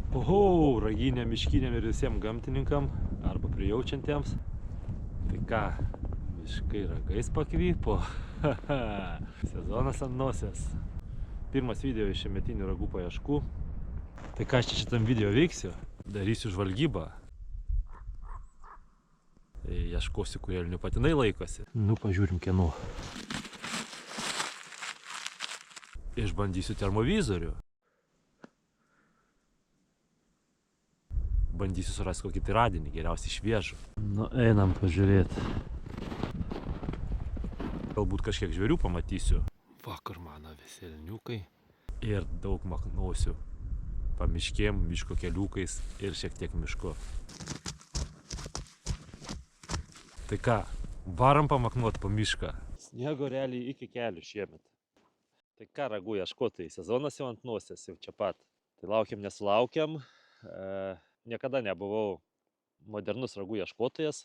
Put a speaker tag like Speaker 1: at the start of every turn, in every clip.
Speaker 1: Oho, raginėm, miškinėm ir visiems gamtininkam arba prijaučiantiems. Tai ką, miškai ragais pakvypo. Sezonas ant nosies. Pirmas video iš šiemetinių ragų paieškų. Tai ką aš čia šitam video veiksiu? Darysiu žvalgybą. Ieškosiu, kur elnių patinai laikosi. Nu, pažiūrim kieno. Išbandysiu termovizorių. Bandysiu surasti kokį tai radinį, geriausiai šviežų. Nu, einam pažiūrėti. Galbūt kažkiek žvėrių pamatysiu. Vakar mano visi elniukai. Ir daug maknosiu pamiškėm, miško keliukais ir šiek tiek mišku. Tai ką, varom pamaknuot po mišką. Sniego realiai iki kelių šiemet. Tai ką, ragų ieškotojai, sezonas jau ant nosies, jau čia pat. Tai laukiam nesulaukiam. Niekada nebuvau modernus ragų ieškotojas,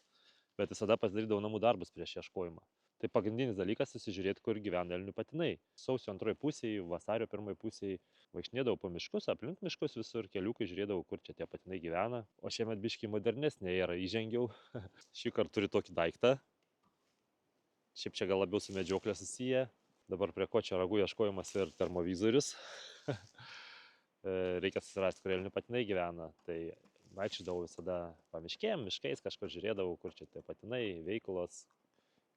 Speaker 1: bet visada pasidarydavau namų darbus prieš ieškojimą. Tai pagrindinis dalykas susižiūrėti, kur gyvena elnių patinai. Sausio antroje pusėje, vasario pirmoje pusėje vaikšnėdavau po miškus, aplink miškus visur, keliukai žiūrėdavau, kur čia tie patinai gyvena. O šiemet biškį modernesnė era įžengiau. Šį kartą turiu tokį daiktą. Šiaip čia gal labiau su medžioklė susiję. Dabar prie ko čia ragų ieškojimas ir termovizorius. Reikia susirasti, kur elnių patinai gyvena. Tai vaikščiodavau visada pamiškėm, miškais, kažkur žiūrėdavau, kur čia tie patinai, veiklos,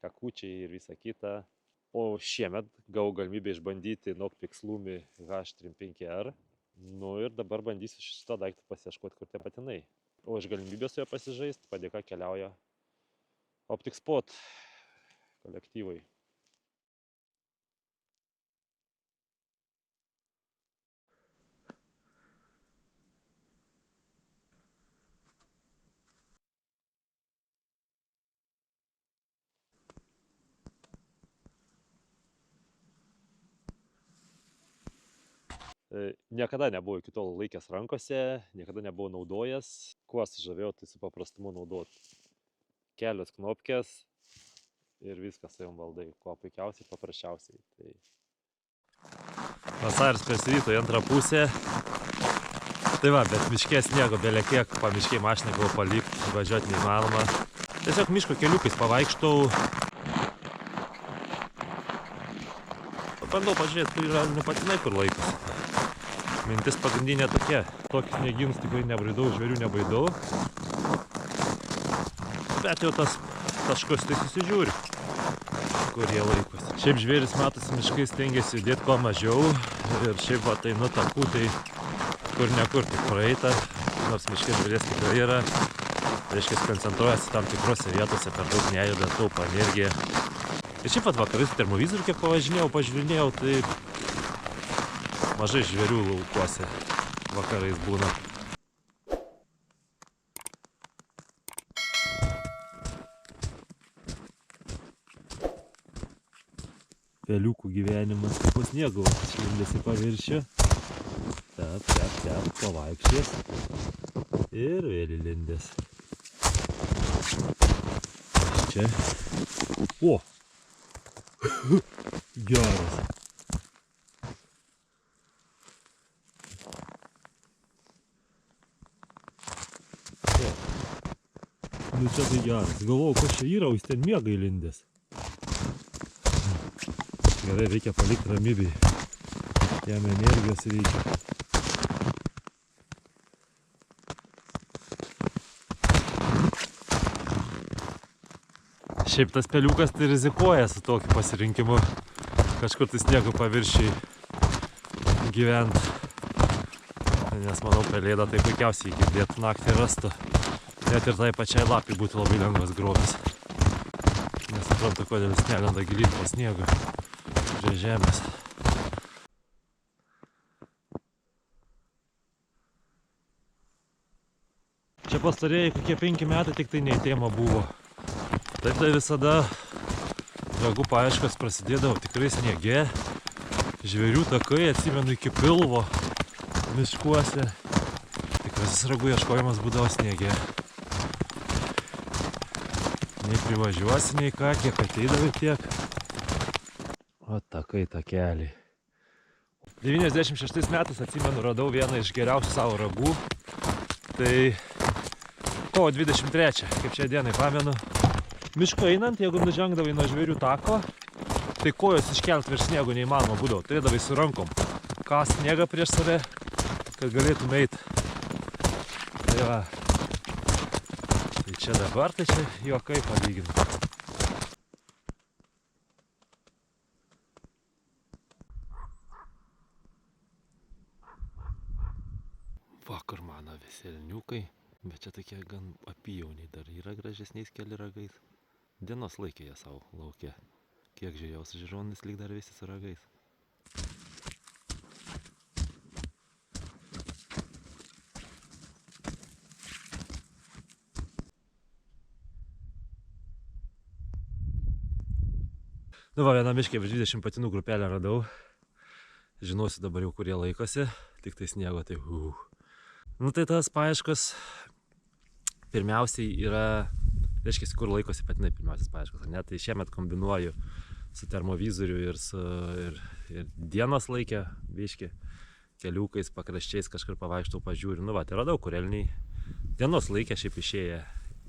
Speaker 1: kakučiai ir visa kita. O šiemet gavau galimybę išbandyti Nokpix Lumi H35R. Nu ir dabar bandysiu šito daikto pasiieškoti, kur tie patinai. O iš galimybės su juo pasižaisti, padėka keliauja Optic Spot kolektyvai. Niekada nebuvau iki tol laikęs rankose, niekada nebuvau naudojęs. Kuo sužavėjau, tai su paprastumu naudoti. Kelios knopkės ir viskas su jom valdai. Kuo puikiausiai, paprasčiausiai. Tai... Vasaris prasivyto į antrą pusę. Tai va, bet miške sniego belekiek, pamiškiai mašiną gavau palikti, važiuoti neįmanoma. Tiesiog miško keliukais pavaikštau. Bandau pažiūrėti, kur yra elnių patinai, kur laikosi. Mintis pagrindinė tokia. Tokius sniegynus tikrai nebraidau, žvėrių nebaidau. Bet jau tas taškus tai susižiūri, kur jie laikosi. Šiaip žvėris matosi miškais stengiasi judėti kuo mažiau. Ir šiaip va tai nu takų, tai kur nekur tik praeita. Nors miškai žvėries tikrai yra. Reiškia, koncentruojasi tam tikrose vietose, per daug nejuda, taupo energiją. Ir šiaip vat vakarais termovizorių kiek pavažinėjau, pažiūrinėjau, tai mažai žvėrių laukuose vakarais būna. Peliukų gyvenimas po sniegu, išlindęs į paviršių. Tep, pavaikščias. Ir vėl įlindęs. Čia. O! Geras. Nu čia tai geras. Galvojau, kas čia yra, o jis ten miega įlindęs. Gerai, reikia palikti ramybėj. Jam energijos reikia. Šiaip tas peliukas tai rizikuoja su tokiu pasirinkimu. Kažkur tai sniego paviršiai gyvent. Nes manau, pelėda tai puikiausiai girdėtų naktį rastų. Net ir tai pačiai lapiai būtų labai lengvas grobis. Nesuprantu, kodėl jis nelenda gilyn po sniegu. Prie žemės. Čia pastarėjai kokie 5 metai tik tai nei tema buvo. Taip tai visada ragų paieškos prasidėdavo tikrai sniege. Žvėrių takai, atsimenu, iki pilvo miškuose. Tikrasis ragų ieškojimas būdavo sniege. Nei privažiuosi, nei ką, kiek ateidavai tiek. O takai, takeliai. 96 metais, atsimenu, radau vieną iš geriausių savo ragų. Tai kovo 23, kaip šią dieną pamenu. Miško einant, jeigu nužengdavai nuo žvėrių tako, tai kojos iškelt virš sniego neįmanoma būdavo. Turėdavai su rankom kast sniegą prieš save, kad galėtum eit. Tai va. Tai čia dabar, tai čia juokai palyginu. Vakar mano visi elniukai, bet čia tokie gan apyjauniai dar yra gražesniais keli ragais. Dienos laikė jie savo lauke. Kiek žiūrėjau su žiūronais, lyg dar visi su ragais. Nu va, vieną miškę virš 20 patinų grupelę radau. Žinosiu dabar jau kurie laikosi, tik tai sniego tai Nu tai tas paieškos pirmiausiai yra, reiškia, kur laikosi patinai pirmiausias paieškos, ne? Tai šiemet kombinuoju su termovizoriu ir dienos laikę, biški, keliukais, pakraščiais kažkur pavaikštau, pažiūriu. Nu va, tai radau, kur elniai dienos laikę šiaip išėję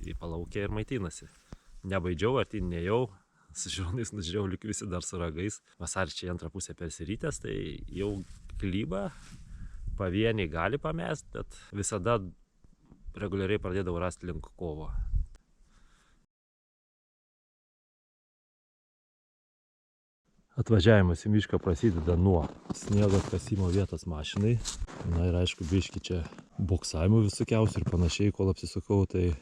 Speaker 1: į palaukę ir maitinasi. Nebaidžiau, artyn nejau, su žiūronais nužiūrėjau, lyg visi dar su ragais. Vasarčiai antrą pusę persirytęs, tai jau klyba. Pavieniai gali pamest, bet visada reguliariai pradėdavau rasti link kovo. Atvažiavimas į mišką prasideda nuo sniego kasimo vietos mašinai. Na ir aišku, biški čia boksavimų visokiausių ir panašiai, kol apsisukau, tai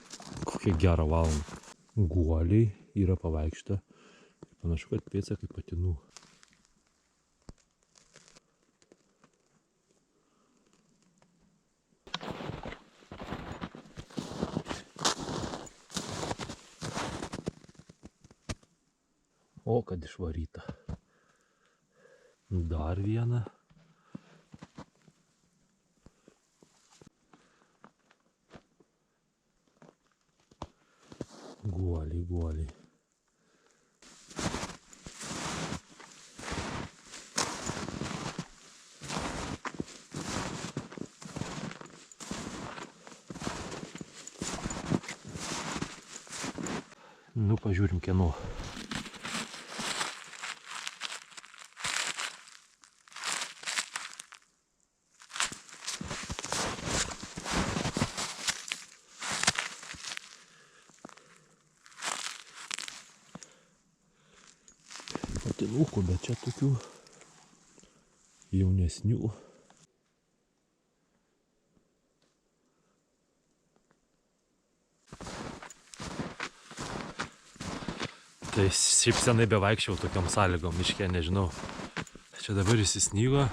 Speaker 1: kokią gerą valandą. Guoliai yra pavaikšta. Panašu, kad pėdsakai patinų. O, kad išvaryta. Dar vieną. Guoliai. Nu, pažiūrim kieno. Patinukų, bet čia tokių jaunesnių. Tai šiaip senai bevaikščiau tokiam sąlygom miške, nežinau. Čia dabar įsisnygo.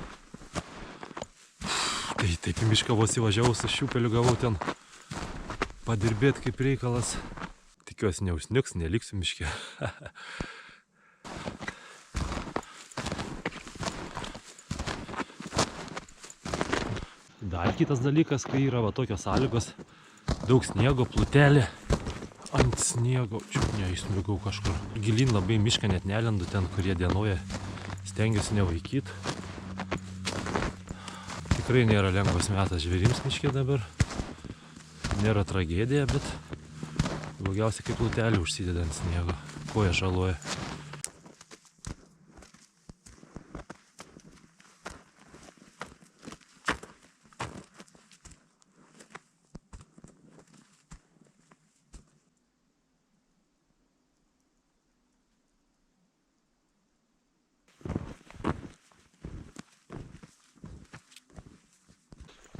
Speaker 1: Tai taip į mišką vos įvažiavau, su šiupeliu gavau ten padirbėti kaip reikalas. Tikiuosi neužsnigs, neliksiu miške. Dar kitas dalykas, kai yra va tokios sąlygos, daug sniego, plutelė ant sniego, čia neįsmigau kažkur. Gilyn labai mišką net nelendu, ten, kurie dienoja, stengiuosi nevaikyti. Tikrai nėra lengvas metas žvėrims miške dabar. Nėra tragedija, bet blogiausia, kaip plutelė užsideda ant sniego, koja žaloja.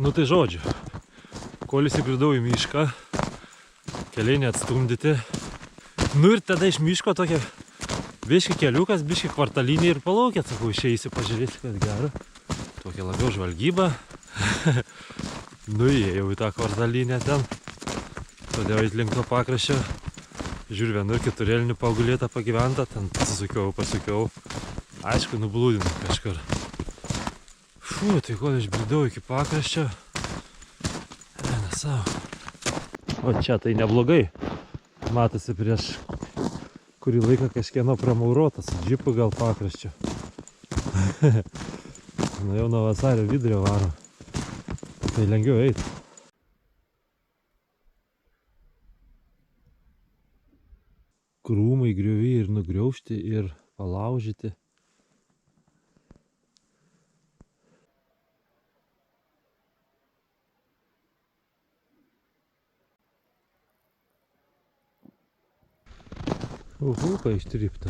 Speaker 1: Nu tai žodžiu, kol įsibridau į mišką, keliai neatstumdyti. Nu ir tada iš miško tokia biški keliukas, biški kvartalinė ir palaukėt, sakau, išeisiu pažiūrėti, kad gero. Tokia labiau žvalgyba. Nu įėjau į tą kvartalinę ten. Todėl link to pakraščio. Žiūriu, vienur kitur elnių paugulėta pagyventa, ten pasukiau. Aišku, nublūdinu kažkur. Fū, tai kol išbridau iki pakraščio. Eina savo. O čia tai neblogai. Matosi prieš kurį laiką kažkieno pramaurotas, su džipu gal pakraščio. Nu jau nuo vasario vidurio varo. Tai lengviau eiti. krūmai griuvi ir nugriaužti ir palaužyti. Ką ištrypta.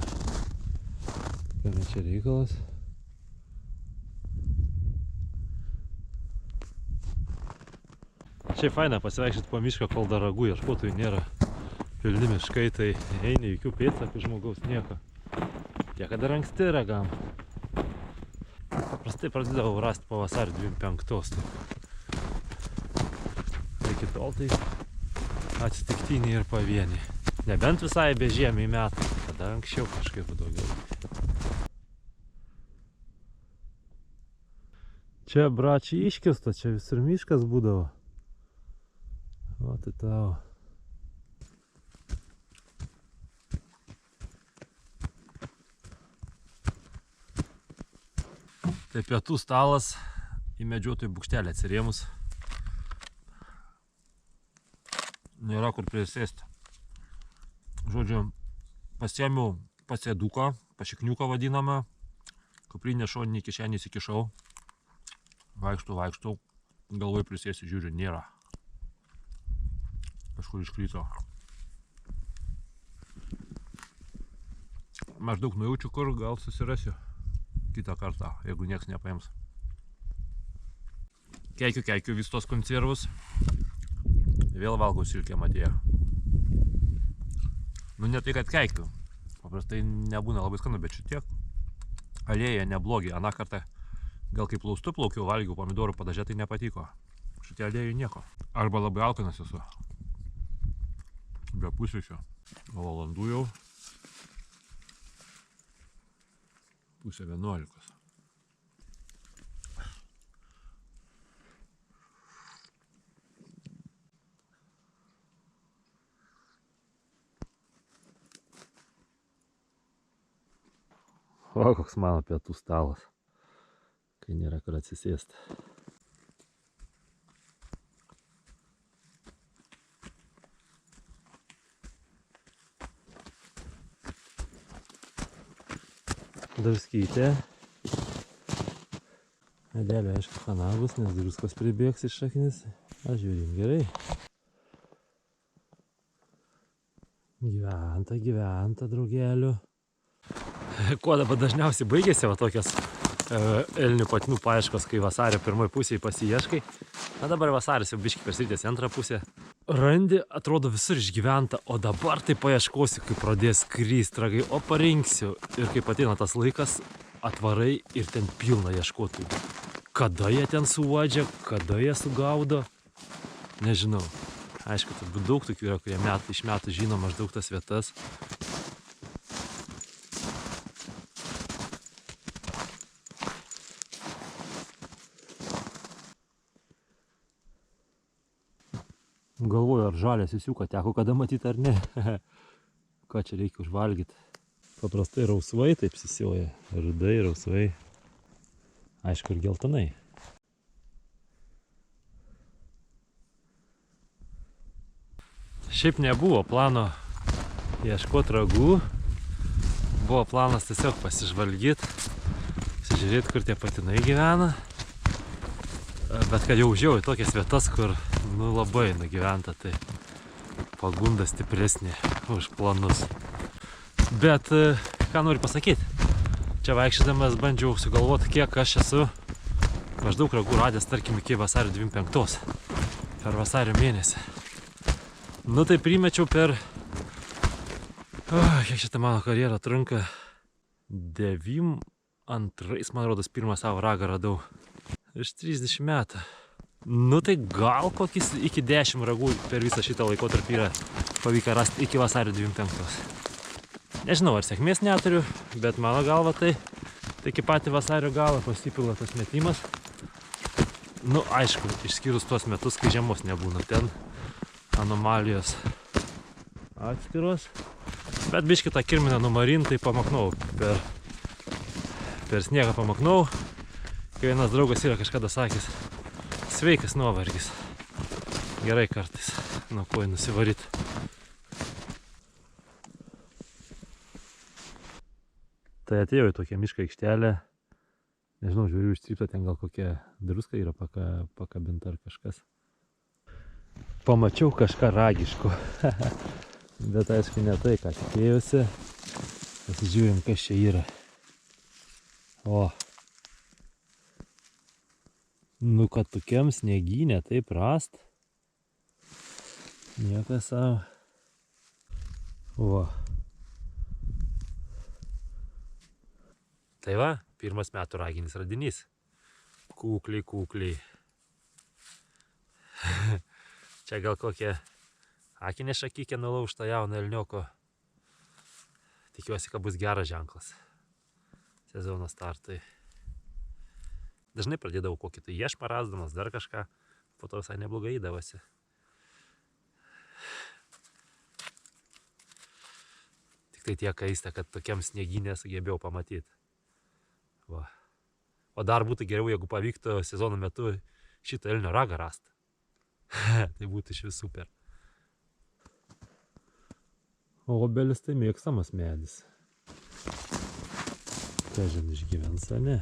Speaker 1: Kame čia reikalas. Šiaip faina pasivaikščioti po mišką, kol dar ragų ieškotojų nėra. Pilni miškai, tai eini jokių pėdsakų žmogaus nieko. Tiek dar anksti ragam. Paprastai pradėdavau rasti po vasario 25. Iki tol tai atsitiktiniai ir pavieniai. Nebent visai bežiemiai metai, tada anksčiau kažkaip daugiau. Čia bračiai iškirsta, čia visur miškas būdavo. O tai tau. Tai pietų stalas į medžiotojų bukštelę atsirėmus. Nėra kur prisėsti. Žodžiu, pasiėmiau pasėduką, pašikniuką vadinamą, kuprinę šoninį kišenį įsikišau, vaikštau, galvoj prisėsiu, žiūriu, nėra. Kažkur iškrito. Maždaug nujaučiu, kur gal susirasiu kitą kartą, jeigu nieks nepaims. Keikiu vis tos konservus, vėl valgau silkėm atėjo. Nu ne tai, kad keikiu. Paprastai nebūna labai skanu, bet šitiek alėja neblogi. Aną kartą gal kaip plaustu plaukiau, valgiau pomidorų padaže, tai nepatiko. Šitie alėjai nieko. Arba labai alkanas esu. Be pusryčio. Valandų jau. 10:30. O, koks mano pietų stalas, kai nėra kur atsisėsti. Druskytė. Medelė, aišku, kanabus, nes druskos pribėgs iš šaknis. Aš žiūrim gerai. Gyventa, draugelių. Kuo dabar dažniausiai baigėsi va tokias elnių patinų paieškos, kai vasario pirmoje pusėje pasiieškai. Na dabar vasaris jau biškį persitės antrą pusę. Randi, atrodo visur išgyventa, o dabar tai paieškosiu, kai pradės skrist ragai, o parinksiu. Ir kaip ateina tas laikas, atvarai ir ten pilna ieškotojų. Kada jie ten suuodžia, kada jie sugaudo, nežinau. Aišku, turbūt daug tokių yra, kurie metai iš metų žino maždaug tas vietas. Galvoju, ar žalės įsiuką teko kada matyti ar ne. Ką čia reikia užvalgyti. Paprastai rausvai taip sisioja. Rudai, rausvai. Aišku, ir geltonai. Šiaip nebuvo plano ieškoti ragų. Buvo planas tiesiog pasižvalgyti. Pasižiūrėti, kur tie patinai gyvena. Bet kad jau užėjau į tokias vietas, kur labai nugyventa, tai pagunda stipresnė už planus. Bet ką noriu pasakyti, čia vaikščiodamas bandžiau sugalvoti, kiek aš esu maždaug ragų radęs, tarkim, iki vasario 25. Per vasario mėnesį. Nu tai primečiau per... kiek šitą mano karjerą trunka? 92, man rodos, pirmą savo ragą radau. Iš 30 metų. Nu tai gal kokis iki 10 ragų per visą šitą laikotarpį yra pavyka rasti iki vasario 25. Nežinau, ar sėkmės neturiu, bet mano galva tai iki patį vasario galą pasipila tas metimas. Nu aišku, išskyrus tuos metus, kai žiemos nebūna, ten anomalijos atskiros. Bet biškį tą kirminą numarin, tai pamaknau. Per sniegą pamaknau. Kai vienas draugas yra kažkada sakęs, sveikas nuovargis. Gerai kartais nuo kojų nusivaryti. Tai atėjau į tokią mišką aikštelę. Nežinau, žiūriu ištrypta, ten gal kokia druska yra pakabinta ar kažkas. Pamačiau kažką ragiško. Bet aišku ne tai, ką tikėjausi. Pasižiūrim, kas čia yra. O. Nu, kad tokiam sniegynė taip rast. Niekas savo. O. Tai va, pirmas metų raginis radinys. Kukliai. Čia gal kokia akinė šakykė nulaužta jauno elnioko. Tikiuosi, kad bus geras ženklas. Sezono startui. Dažnai pradėdavau kokį tai iešmą rasdamas, dar kažką. Po to visai neblogai įdavosi. Tik tai tiek keista, kad tokiam sniegynė sugebėjau pamatyti. Va. O dar būtų geriau, jeigu pavyktų sezono metu šitą elnio ragą rastą. Tai būtų iš vis super. O obelis tai mėgstamas medis. Kažin išgyvens, ar ne?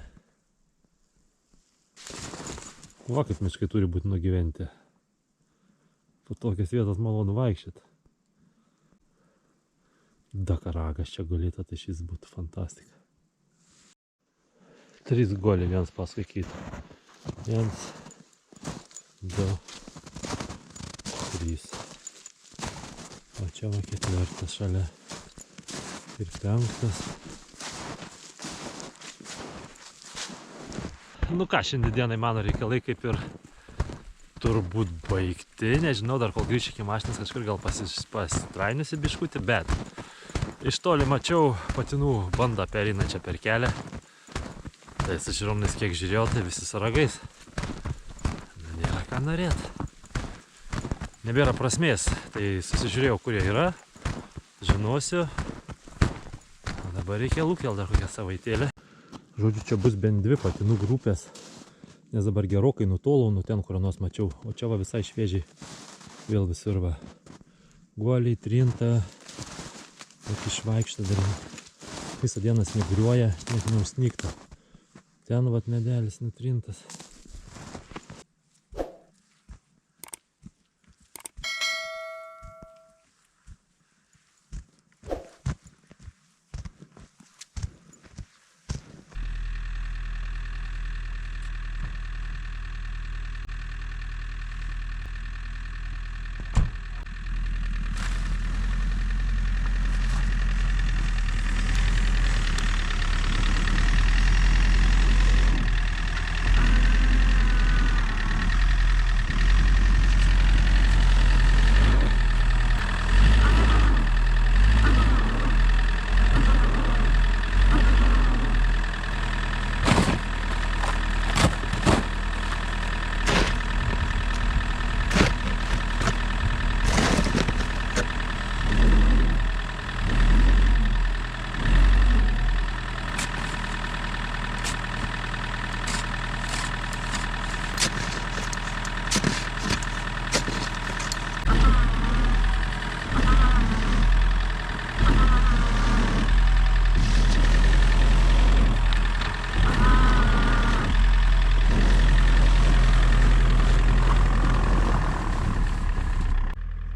Speaker 1: Va, kaip miškai turi būti nugyventi. Po tokias vietas malonu vaikščioti. Dakaragas čia gulėtų, tai šis būtų fantastika. 3 goliai viens paskui kitą. 1, 2, 3. O čia va 4 šalia. Ir 5. Nu ką, šiandienai mano reikalai kaip ir turbūt baigti. Nežinau, dar kol grįšiu iki mašinos, kažkur gal pasitrainiusi biškutį, bet iš toli mačiau patinų bandą pereinančią per kelią. Tai su žiūronais kiek žiūrėjau, tai visi su ragais. Nėra ką norėt. Nebėra prasmės. Tai susižiūrėjau, kur jie yra. Žinosiu. O dabar reikia lūkėl dar kokią savaitėlę. Žodžiu, čia bus bent 2 patinų grupės. Nes dabar gerokai nutolau nuo ten, kur anos mačiau. O čia va visai šviežiai. Vėl visur va. Guoliai, trinta. Taip išvaikšta dar. Visą dieną snyguriuoja, net neužsnygta. Ten vat medelis nutrintas.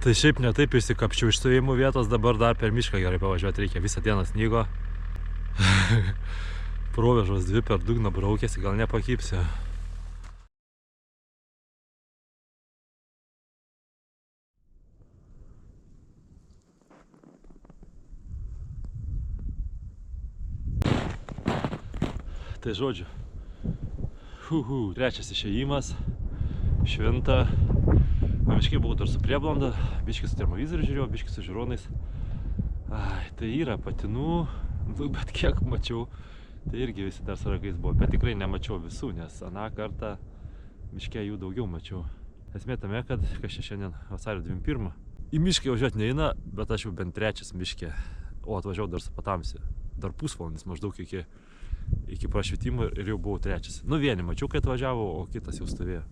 Speaker 1: Tai šiaip netaip išsikapčiau iš stovėjimų vietos, dabar dar per mišką gerai pavažiuoti reikia. Visą dieną snygo. Provėžos 2 per dugną braukėsi, gal nepakipsiu. Tai žodžiu, trečias išėjimas, švinta. Biškai buvau dar su prieblanda, biškai su termovizoriu žiūrėjau, biškai su žiūronais. Ai, tai yra patinų, bet kiek mačiau, tai irgi visi dar su ragais buvo. Bet tikrai nemačiau visų, nes aną kartą miške jų daugiau mačiau. Esmė tame, kad kas čia šiandien vasario 21. Į mišką važiuoti neina, bet aš jau bent 3 miške. O atvažiavau dar su patamsiu. Dar pusvalandis maždaug iki prašvitimo ir jau buvau 3. Nu vienį mačiau, kai atvažiavau, o kitas jau stovėjo.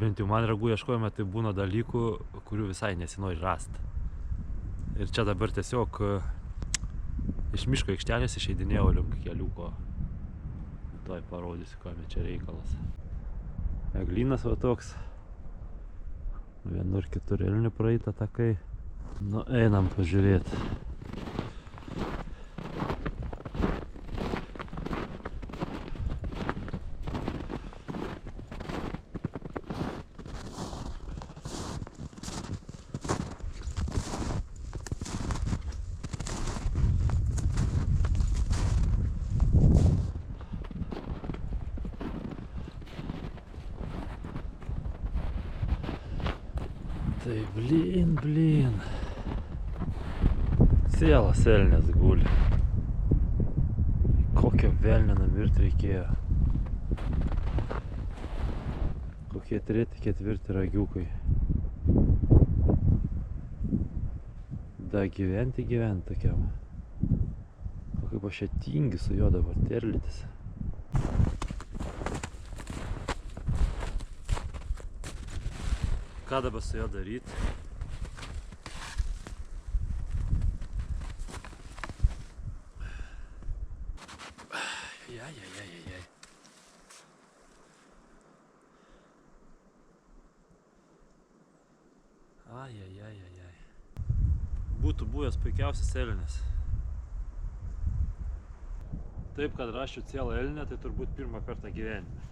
Speaker 1: Bent jau man ragų ieškojime tai būna dalykų, kurių visai nesinori rasti. Ir čia dabar tiesiog iš miško aikštelės išeidinėjau link keliuko. Tuoj parodysiu, ką čia reikalas. Eglynas va toks. Vienur kitur elnių praeita takai. Nu, einam pažiūrėti. Tai blin. Cielas elnias guli. Kokio velnio numirti reikėjo. Kokie 3-4 ragiukai. Da gyventi tokiam. O kaip aš čia tingi su juo dabar terlytis. Ką dabar su juo daryti? Ai. Būtų buvęs puikiausias elnias. Taip, kad rasčiau cielą elnę, tai turbūt pirmą kartą gyvenime.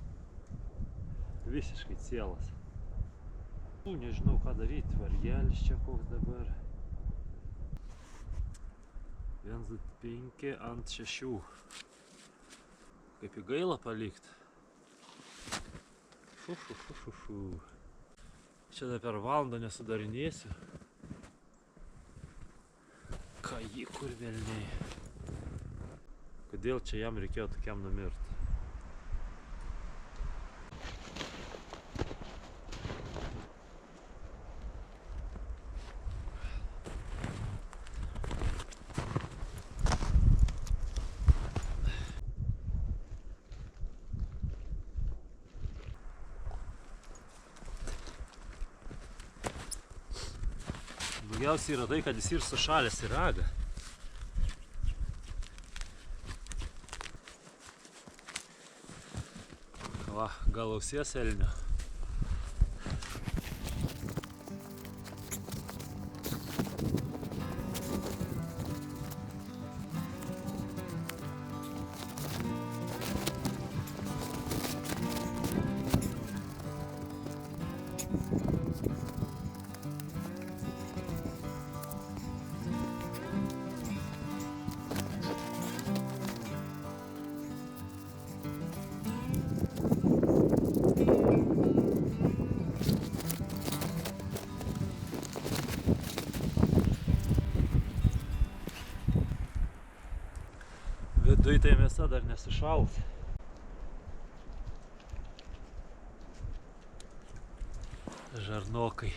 Speaker 1: Visiškai cielas. Nežinau, ką daryti. Vargelis čia koks dabar. 1, 2, 5 ant 6. Kaip į gailą palikt. Čia dar per valandą nesudarinėsiu. Ką jį kur velniai. Kodėl čia jam reikėjo tokiam numirti? Blogiausia yra tai, kad jis ir sušalęs į ragą. Va, gal ausies elnio. Viduj tai mėsa dar nesušals. Žarnokai.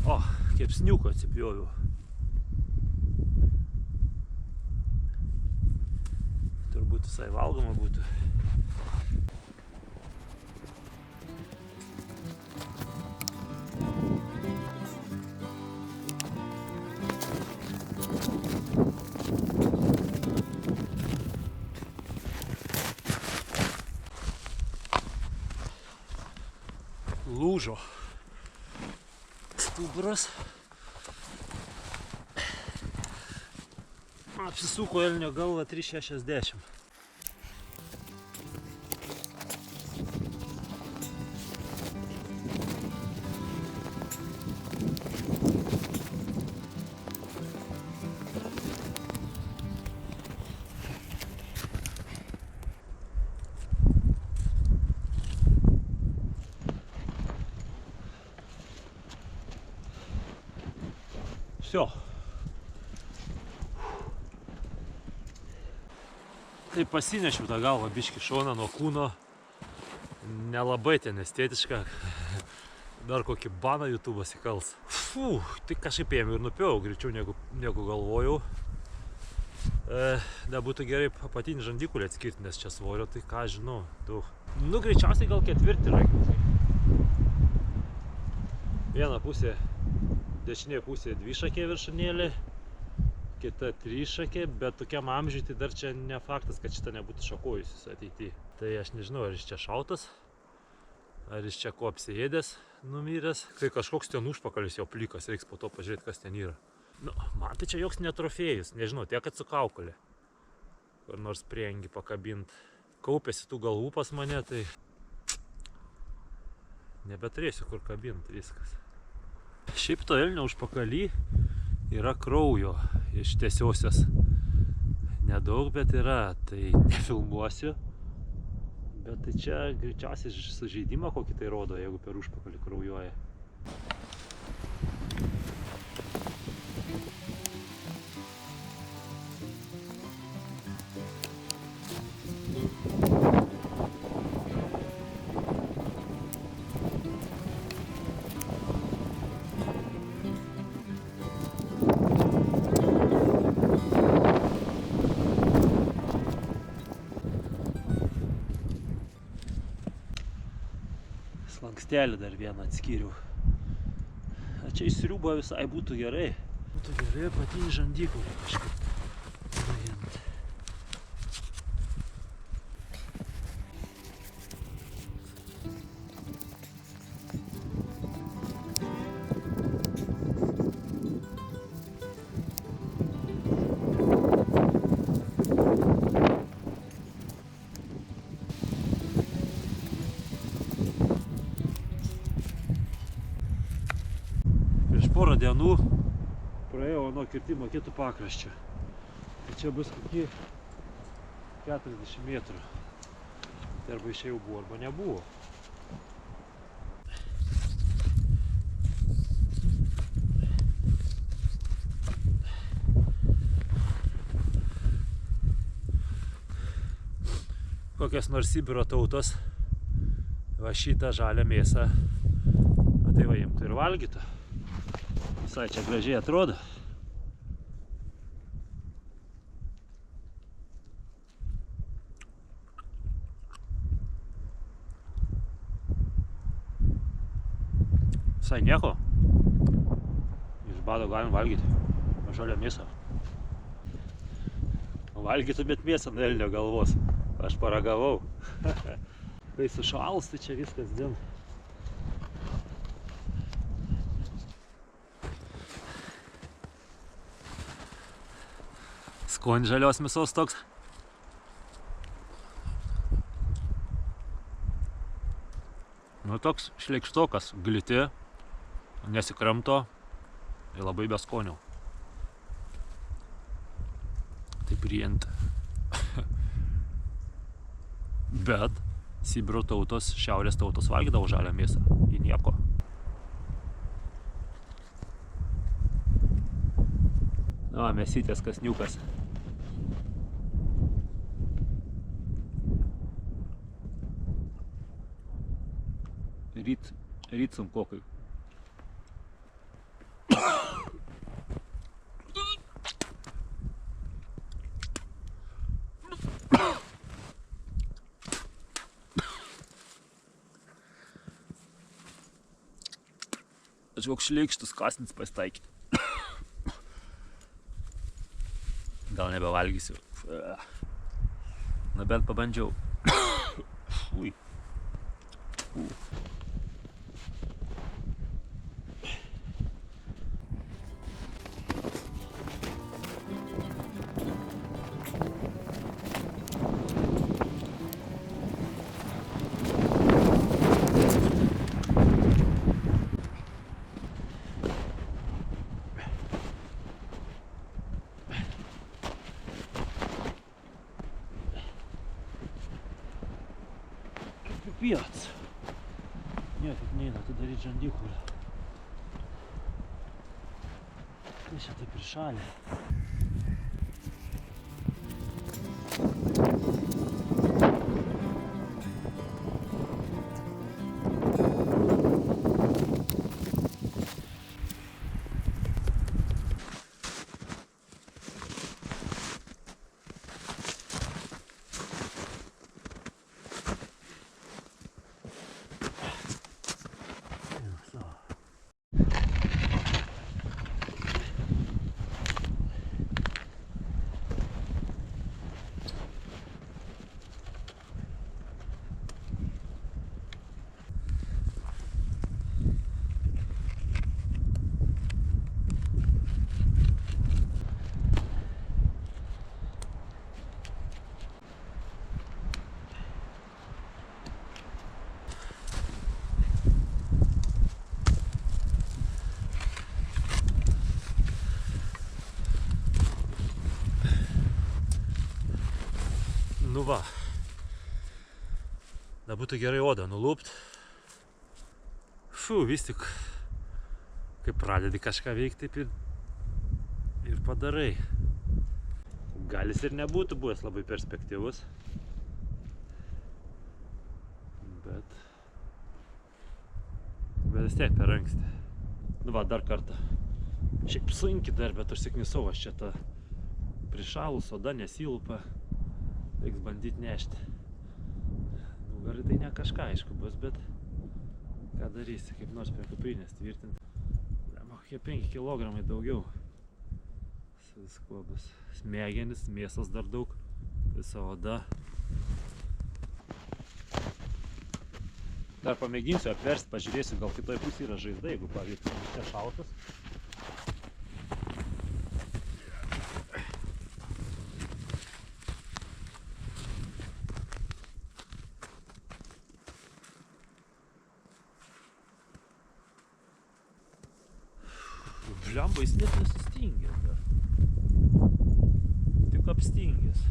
Speaker 1: O, kepsniuko atsipjoviau. Turbūt visai valgoma būtų. Lūžo stuburas. Apsisuko elnio galvą 3,60. Все. Tai pasinešiau tą galvą biškį šoną nuo kūno. Nelabai ten estetiška. Dar kokį baną YouTube'as įkals. Tai kažkaip ėmiau ir nupėjau greičiau negu galvojau. Nebūtų gerai apatinį žandikulį atskirti, nes čia svorio, tai ką žinau, daug. Nu, greičiausiai gal ketvirtį rankį. Viena pusė, dešinė pusė dvišakė viršūnėlė, kita trišakė, bet tokiam amžiui tai dar čia ne faktas, kad šita nebūtų šakojusis ateityje. Tai aš nežinau, ar jis čia šautas, ar jis čia ko apsiėdęs, numiręs. Tai kažkoks ten užpakalis jau plikas, reiks po to pažiūrėti, kas ten yra. Nu, man tai čia joks netrofėjus, nežinau, tiek kad su kaukolė. Kur nors priengi pakabint. Kaupėsi tų galvų pas mane, tai nebeturėsiu kur kabint viskas. Šiaip to elnio užpakaly yra kraujo iš tiesiosios. Nedaug, bet yra, tai nefilmuosiu. Bet tai čia greičiausiai sužeidimą kokį tai rodo, jeigu per užpakalį kraujuoja. Lankstelį dar vieną atskyriau. Čia išsiriubo visai būtų gerai. Būtų gerai apatinį žandikulį kažkaip nuimt. Porą dienų praėjau nuo kirtimo kitų pakraščių. Tai čia bus kokie 40 metrų. Tai arba išėjau buvo, arba nebuvo. Kokias nors Sibiro tautos va šitą žalią mėsą, tai va imtų ir valgytų. Visai čia gražiai atrodo. Visai nieko. Iš bado galim valgyti. Žalią mėsą. Valgytumėt mėsą nuo elnio galvos. Aš paragavau. Kai sušals, tai čia viskas dėl. Skonis žalios mėsos toks. Nu toks šleikštokas, gliti, nesikramto ir labai be skonio. Taip rient. Bet Sibiro tautos, šiaurės tautos valgydavo žalią mėsą. Į nieko. Na, mėsytės kasniukas. Ryt sunkokai. Kažkoks šleikštus kąsnis pasitaikė. Gal nebevalgysiu. Na bent pabandžiau. Ui. Пипец. Нет, тут не надо дарить жандиху. Tai čia taip prišalė. Nu va, da būtų gerai odą nulupt. Vis tik, kai pradedi kažką veikti, taip ir padarai. Gal jis ir nebūtų buvęs labai perspektyvus, bet vis tiek per anksti. Nu va, dar kartą. Šiaip sunki dar, bet užsiknisau aš čia tą prišalus, oda nesilpa. Reiks bandyti nešti. Nugarį tai ne kažką, aišku, bus, bet ką darysi, kaip nors prie kuprinės tvirtinti. Kokie 5 kilogramai daugiau. Su viskuo bus smegenis, mėsos dar daug, visa oda. Dar pamėginsiu apversti, pažiūrėsiu, gal kitoj pusėje yra žaizda, jeigu pavyzdžiui, čia šaltas. Blemba, jis net nesustingęs dar. Tik apstingęs.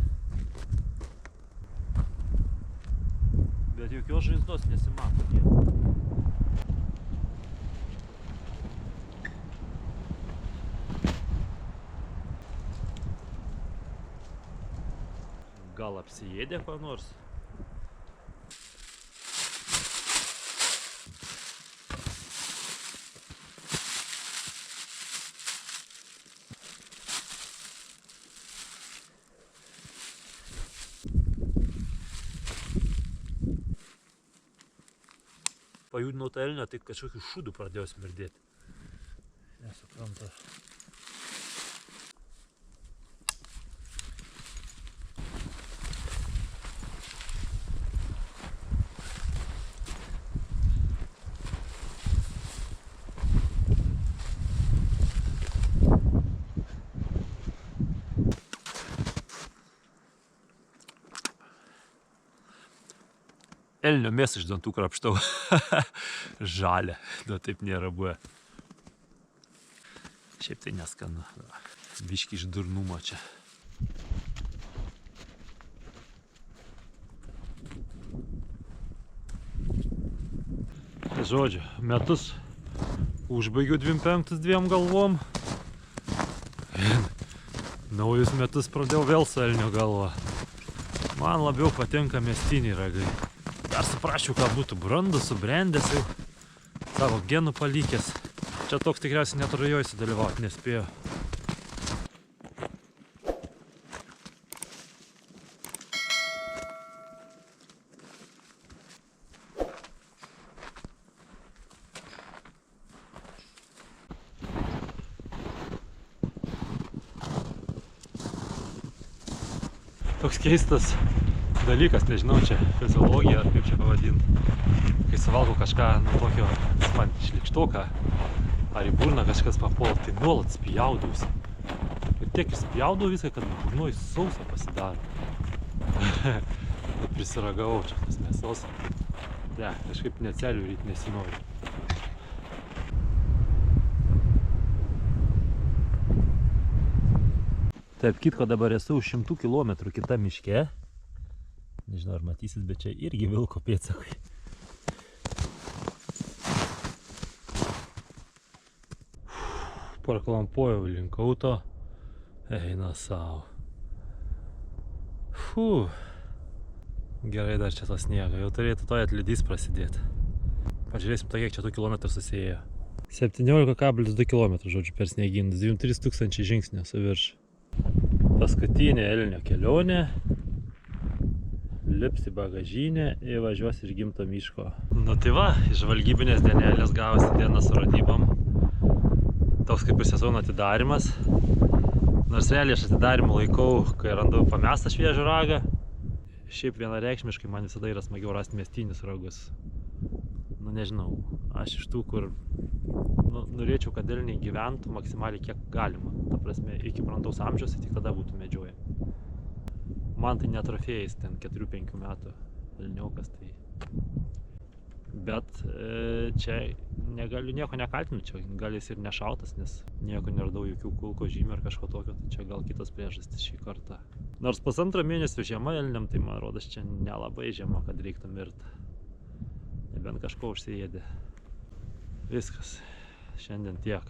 Speaker 1: Bet jokios žaizdos nesimato nieko. Gal apsiėdė ko nors? Pajudinau tą elnę, tai kažkokių šūdų pradėjo smirdėti. Nesuprantu. Elnio mėsą iš dantų krapštau. Žalia. Nu, taip nėra buvę. Šiaip tai neskanu. Biški iš durnumo čia. Tai žodžiu, metus užbaigiau 25 2 galvom. Naujus metus pradėjau vėl su elnio galva. Man labiau patinka miestiniai ragai. Dar suprasčiau, ką būtų brandus, subrendęs jau, savo genų palikęs. Čia toks tikriausiai net rujoj sudalyvauti nespėjo. Toks keistas dalykas, nežinau, čia fiziologija ar kaip čia pavadinti. Kai suvalgau kažką, nu, tokio, man šlikštoką, ar į burną kažkas papuola, tai nuolat spjaudausi. Ir tiek spjaudau viską, kad burnoj sausa pasidaro. Prisiragavau čia tas mėsos. Ne, kažkaip necelių ryt nesinori. Taip kitko, dabar esu už 100 kilometrų kita miške. Nežinau, ar matysit, bet čia irgi vilko pėdsakai. Parklampojau link auto. Eina savo. Gerai dar čia tas sniego. Jau turėtų toj atlydys prasidėti. Pažiūrėsim, kiek čia tų kilometrų susijėjo. 17,2 km, žodžiu, per sniegynus. 23 tūkstančiai žingsnių su virš. Paskutinė Elnio kelionė. Lips į bagažinę ir važiuos iš gimto miško. Nu tai va, iš žvalgybinės dienelės gavosi diena su rodybom. Toks kaip ir sezono atidarimas. Nors realiai aš atidarimą laikau, kai randu pamestą šviežą ragą. Šiaip vienareikšmiškai man visada yra smagiau rasti miestinius ragus. Nu nežinau, aš iš tų, kur norėčiau, kad elniai gyventų maksimaliai kiek galima. Ta prasme, iki brandaus amžiaus tik tada būtų medžiojami. Man tai ne trofėjais, ten 4-5 metų elniukas. Tai... Bet čia negaliu nieko nekaltinu, čia gal jis ir nešautas, nes nieko neradau jokių kulko žymių ar kažko tokio, tai čia gal kitos priežastys šį kartą. Nors pusantro mėnesio žiema elniam, tai man rodos čia nelabai žiema, kad reiktų mirti. Nebent kažko užsiėdė. Viskas, šiandien tiek.